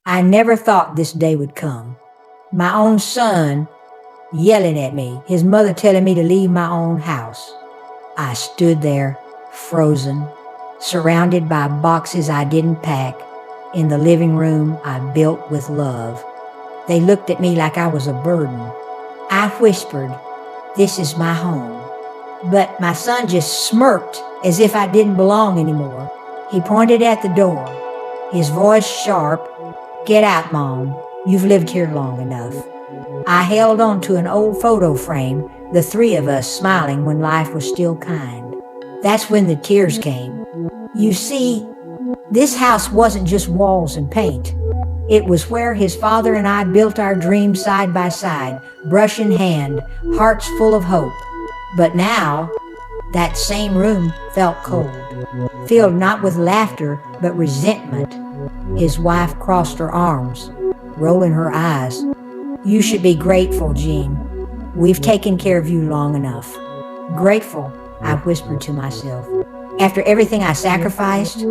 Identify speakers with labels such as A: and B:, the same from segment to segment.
A: I never thought this day would come. My own son yelling at me, his mother telling me to leave my own house. I stood there, frozen, surrounded by boxes I didn't pack, in the living room I built with love. They looked at me like I was a burden. I whispered, "This is my home." But my son just smirked as if I didn't belong anymore. He pointed at the door, his voice sharp. "Get out, Mom. You've lived here long enough." I held on to an old photo frame, the three of us smiling when life was still kind. That's when the tears came. You see, this house wasn't just walls and paint. It was where his father and I built our dreams side by side, brush in hand, hearts full of hope. But now, that same room felt cold, filled not with laughter, but resentment. His wife crossed her arms, rolling her eyes. "You should be grateful, Jean. We've taken care of you long enough." Grateful, I whispered to myself. After everything I sacrificed,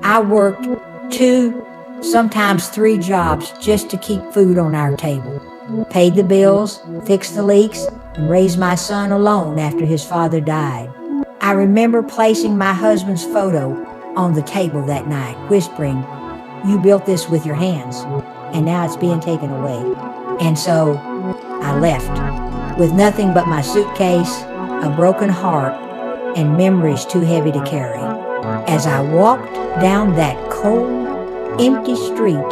A: I worked 2, sometimes 3 jobs just to keep food on our table. Paid the bills, fixed the leaks, and raised my son alone after his father died. I remember placing my husband's photo on the table that night, whispering, "You built this with your hands, and now it's being taken away." And so I left, with nothing but my suitcase, a broken heart, and memories too heavy to carry. As I walked down that cold, empty street,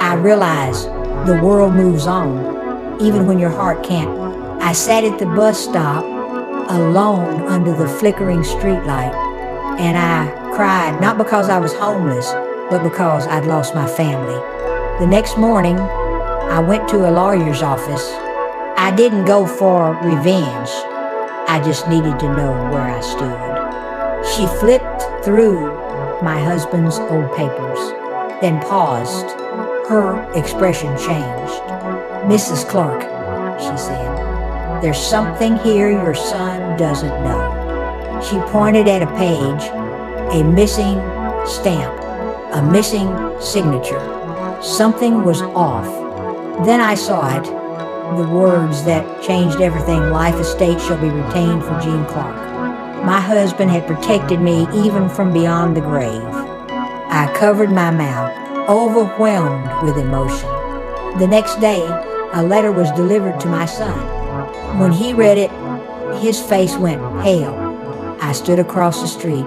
A: I realized the world moves on, even when your heart can't. I sat at the bus stop, alone under the flickering streetlight, and I cried, not because I was homeless, but because I'd lost my family. The next morning, I went to a lawyer's office. I didn't go for revenge. I just needed to know where I stood. She flipped through my husband's old papers, then paused. Her expression changed. "Mrs. Clark," she said, "there's something here your son doesn't know." She pointed at a page, a missing stamp, a missing signature. Something was off. Then I saw it, the words that changed everything: "Life estate shall be retained for Jean Clark." My husband had protected me even from beyond the grave. I covered my mouth, overwhelmed with emotion. The next day, a letter was delivered to my son. When he read it, his face went pale. I stood across the street,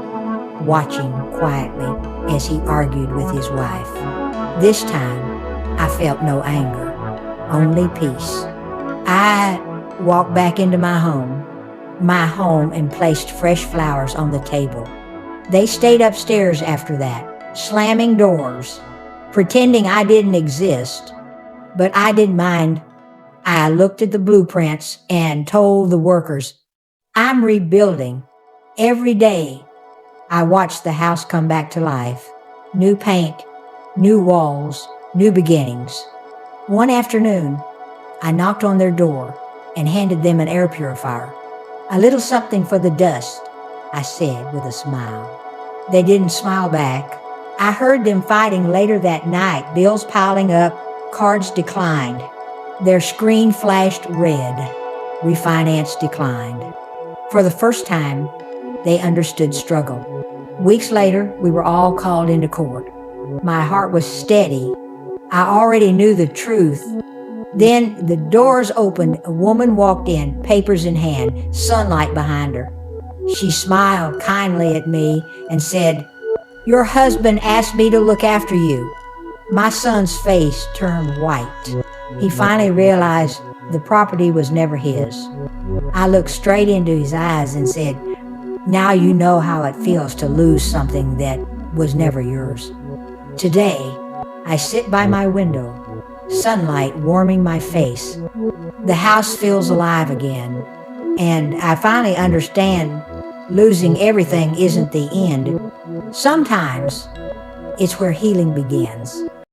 A: watching quietly as he argued with his wife. This time, I felt no anger, only peace. I walked back into my home, and placed fresh flowers on the table. They stayed upstairs after that, slamming doors, pretending I didn't exist, but I didn't mind. I looked at the blueprints and told the workers, "I'm rebuilding." Every day, I watched the house come back to life. New paint, new walls, new beginnings. One afternoon, I knocked on their door and handed them an air purifier. "A little something for the dust," I said with a smile. They didn't smile back. I heard them fighting later that night, bills piling up, cards declined. Their screen flashed red. Refinance declined. For the first time, they understood struggle. Weeks later, we were all called into court. My heart was steady. I already knew the truth. Then the doors opened. A woman walked in, papers in hand, sunlight behind her. She smiled kindly at me and said, "Your husband asked me to look after you." My son's face turned white. He finally realized the property was never his. I looked straight into his eyes and said, "Now you know how it feels to lose something that was never yours." Today, I sit by my window, sunlight warming my face. The house feels alive again, and I finally understand losing everything isn't the end. Sometimes it's where healing begins.